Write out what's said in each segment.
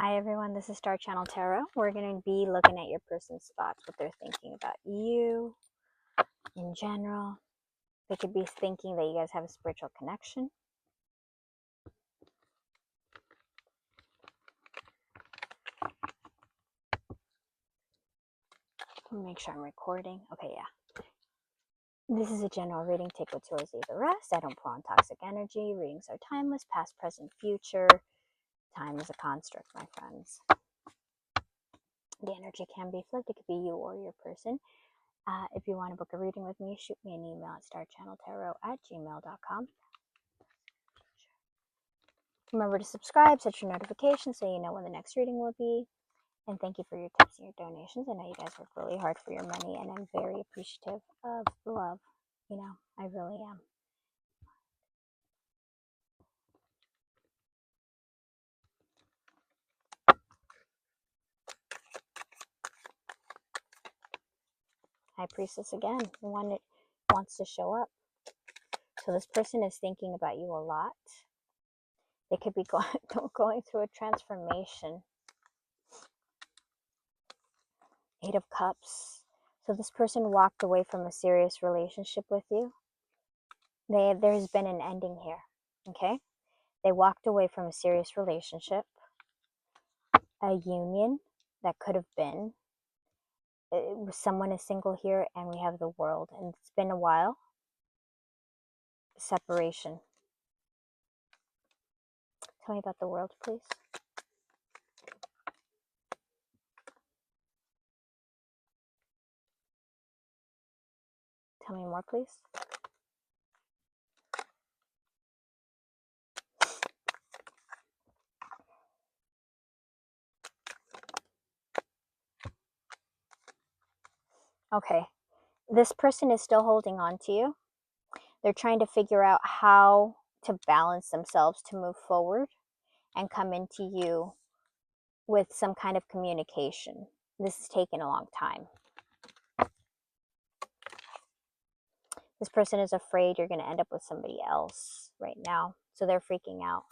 Hi everyone, this is Star Channel Tarot. We're going to be looking at your person's thoughts, what they're thinking about you in general. They could be thinking that you guys have a spiritual connection. Let me make sure I'm recording. Okay, yeah. This is a general reading. Take what's yours, leave the rest. I don't pull on toxic energy. Readings are timeless, past, present, future. Time is a construct, my friends. The energy can be flipped. It could be you or your person. If you want to book a reading with me, shoot me an email at starchanneltarot@gmail.com. Remember to subscribe, set your notifications so you know when the next reading will be. And thank you for your tips and your donations. I know you guys work really hard for your money, and I'm very appreciative of the love. You know, I really am. High Priestess again, the one that wants to show up. So this person is thinking about you a lot. They could be going through a transformation. Eight of Cups. So this person walked away from a serious relationship with you. There's been an ending here, okay? They walked away from a serious relationship, a union that could have been. Someone is single here, and we have the World, and it's been a while. Separation. Tell me about the World, please. Tell me more, please. Okay. This person is still holding on to you. They're trying to figure out how to balance themselves to move forward and come into you with some kind of communication. This has taken a long time. This person is afraid you're going to end up with somebody else right now, so they're freaking out.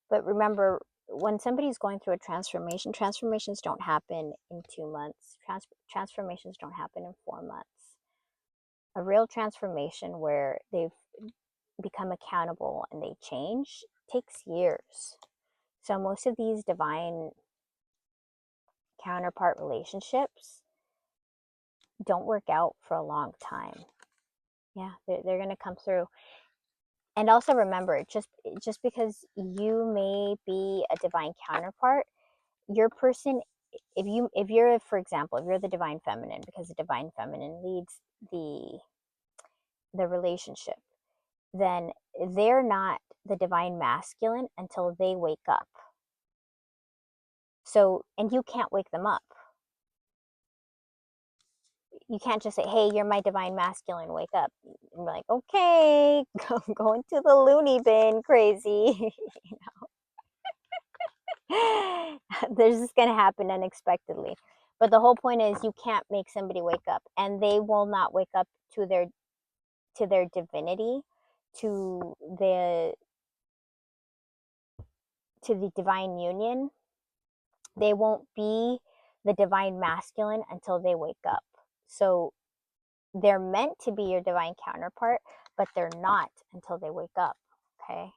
But remember, when somebody's going through a transformation, transformations don't happen in 2 months. Transformations don't happen in 4 months. A real transformation where they've become accountable and they change takes years. So most of these divine counterpart relationships don't work out for a long time. Yeah, they're going to come through. And also remember, just because you may be a divine counterpart, your person, if you're, for example, if you're the divine feminine, because the divine feminine leads the relationship, then they're not the divine masculine until they wake up. So, and you can't wake them up. You can't just say, hey, you're my divine masculine, wake up. And we're like, okay, I'm going to the loony bin, crazy. You know, this is going to happen unexpectedly. But the whole point is you can't make somebody wake up, and they will not wake up to their divinity, to the divine union. They won't be the divine masculine until they wake up. So they're meant to be your divine counterpart, but they're not until they wake up, okay?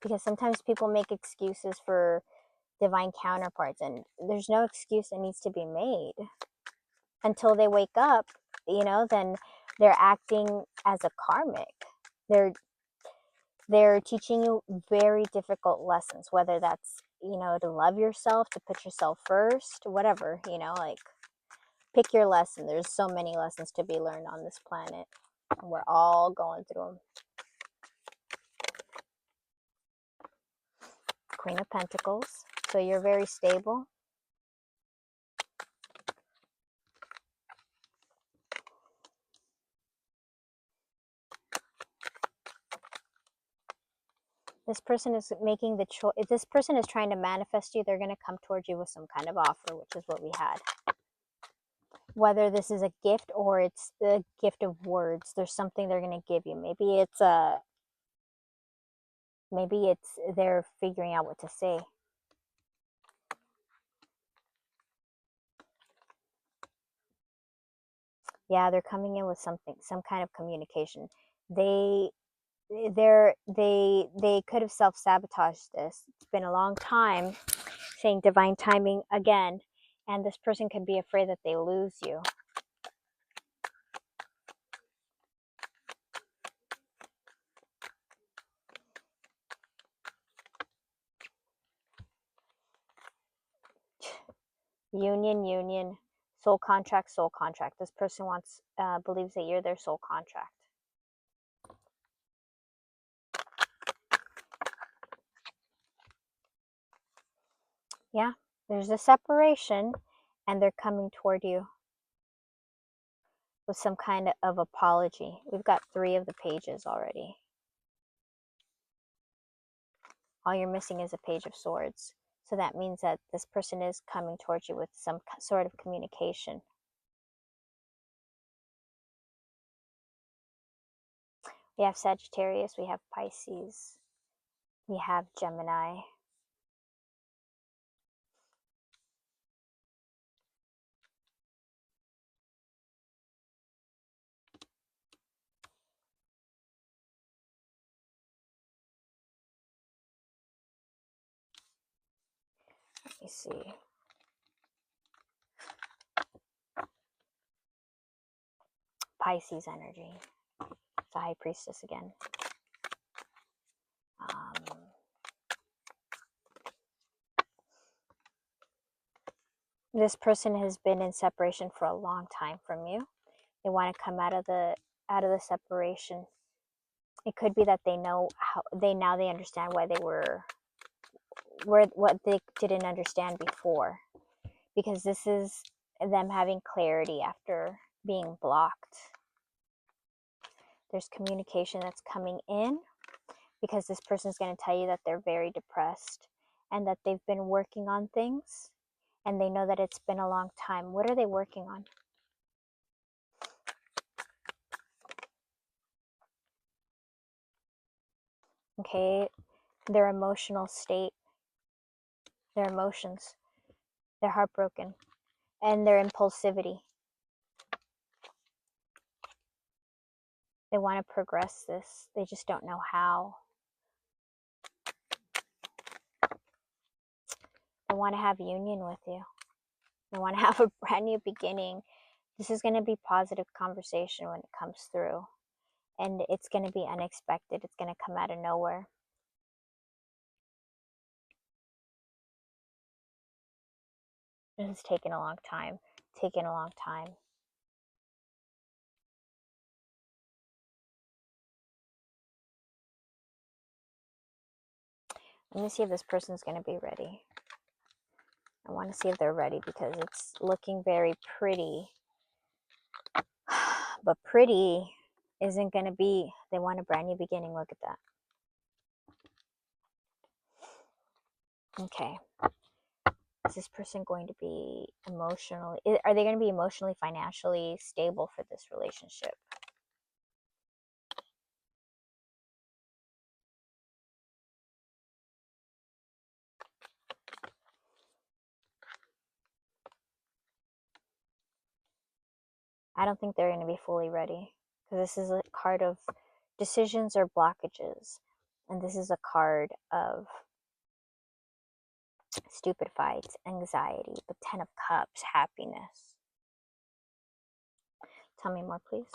Because sometimes people make excuses for divine counterparts, and there's no excuse that needs to be made. Until they wake up, you know, then they're acting as a karmic. They're teaching you very difficult lessons, whether that's, you know, to love yourself, to put yourself first, whatever, you know, like, pick your lesson. There's so many lessons to be learned on this planet. We're all going through them. Queen of Pentacles. So you're very stable. This person is making the choice. If this person is trying to manifest you, they're going to come towards you with some kind of offer, which is what we had. whether this is a gift or it's a gift of words. There's something they're going to give you. Maybe it's they're figuring out what to say. Yeah, they're coming in with something, some kind of communication. They could have self-sabotaged this. It's been a long time saying divine timing again, and this person could be afraid that they lose you. Union, soul contract, soul contract. This person believes that you're their soul contract. Yeah, there's a separation, and they're coming toward you with some kind of apology. We've got 3 of the pages already. All you're missing is a Page of Swords. So that means that this person is coming towards you with some sort of communication. We have Sagittarius, we have Pisces, we have Gemini. Let me see. Pisces energy. It's a High Priestess again. This person has been in separation for a long time from you. They want to come out of the separation. It could be that they know how they understand why they were what they didn't understand before, because this is them having clarity after being blocked. There's communication that's coming in, because this person is going to tell you that they're very depressed and that they've been working on things, and they know that it's been a long time. What are they working on? Okay, their emotional state, their emotions, they're heartbroken, and their impulsivity. They want to progress this. They just don't know how. They want to have union with you. They want to have a brand new beginning. This is going to be positive conversation when it comes through. And it's going to be unexpected. It's going to come out of nowhere. This is taking a long time. Taking a long time. Let me see if this person's going to be ready. I want to see if they're ready, because it's looking very pretty. But pretty isn't going to be, they want a brand new beginning. Look at that. Okay. Is this person going to be emotionally, are they going to be emotionally, financially stable for this relationship? I don't think they're going to be fully ready, because this is a card of decisions or blockages, and this is a card of stupid fights, anxiety, the 10 of Cups, happiness. Tell me more, please.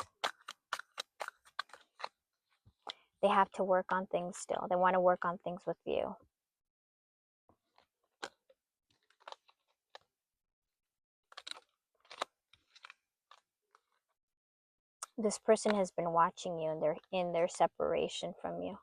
They have to work on things still. They want to work on things with you. This person has been watching you, and they're in their separation from you.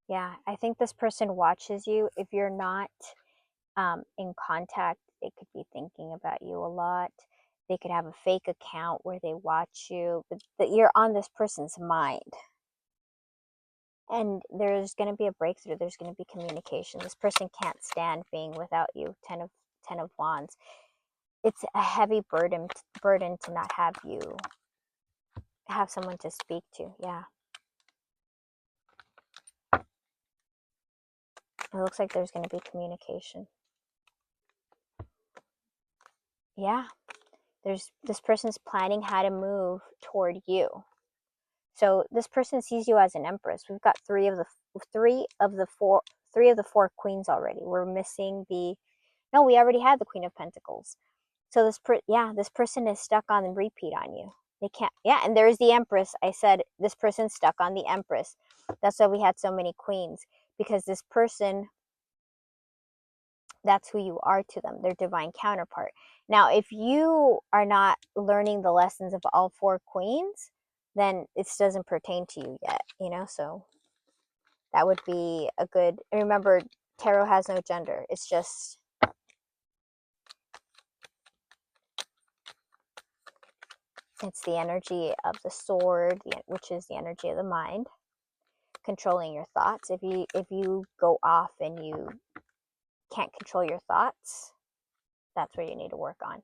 Yeah, I think this person watches you. If you're not in contact, they could be thinking about you a lot. They could have a fake account where they watch you, but that you're on this person's mind. And there's going to be a breakthrough. There's going to be communication. This person can't stand being without you. Ten of Wands. It's a heavy burden to not have you have someone to speak to. Yeah. It looks like there's going to be communication. Yeah. This person's planning how to move toward you. So this person sees you as an empress. We've got three of the four queens already. We're missing no, we already had the Queen of Pentacles. So this person is stuck on the repeat on you. They can't. Yeah, and there's the Empress. I said this person's stuck on the Empress. That's why we had so many queens, because this person, that's who you are to them, their divine counterpart. Now, if you are not learning the lessons of all four queens, then it doesn't pertain to you yet, so that would be a good. Remember, tarot has no gender. It's just, it's the energy of the sword, which is the energy of the mind, controlling your thoughts. If you go off and you can't control your thoughts, that's where you need to work on.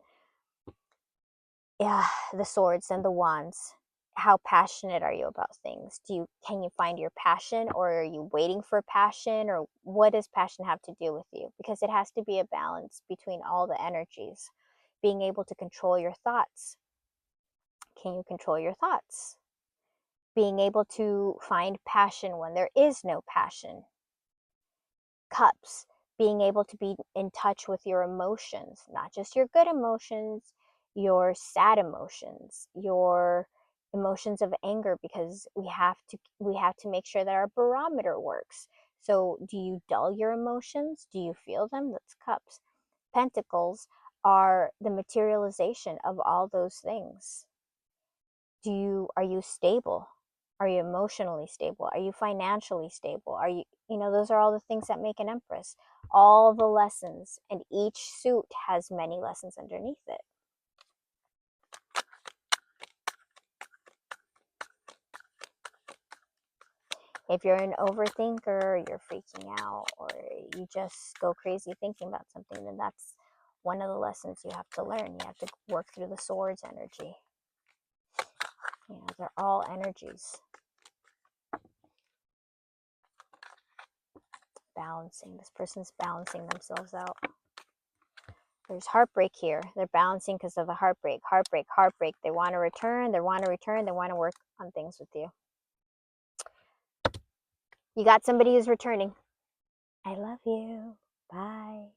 Yeah, the swords and the wands. How passionate are you about things? Can you find your passion, or are you waiting for passion, or what does passion have to do with you? Because it has to be a balance between all the energies. Being able to control your thoughts. Can you control your thoughts? Being able to find passion when there is no passion. Cups, being able to be in touch with your emotions, not just your good emotions, your sad emotions, your emotions of anger, because we have to make sure that our barometer works. So do you dull your emotions? Do you feel them? That's cups. Pentacles are the materialization of all those things. Are you stable? Are you emotionally stable? Are you financially stable? Are you, those are all the things that make an empress. All the lessons, and each suit has many lessons underneath it. If you're an overthinker, you're freaking out, or you just go crazy thinking about something, then that's one of the lessons you have to learn. You have to work through the swords energy. They're all energies. Balancing. This person's balancing themselves out. There's heartbreak here. They're balancing because of the heartbreak. They want to return. They want to work on things with you. You got somebody who's returning. I love you. Bye.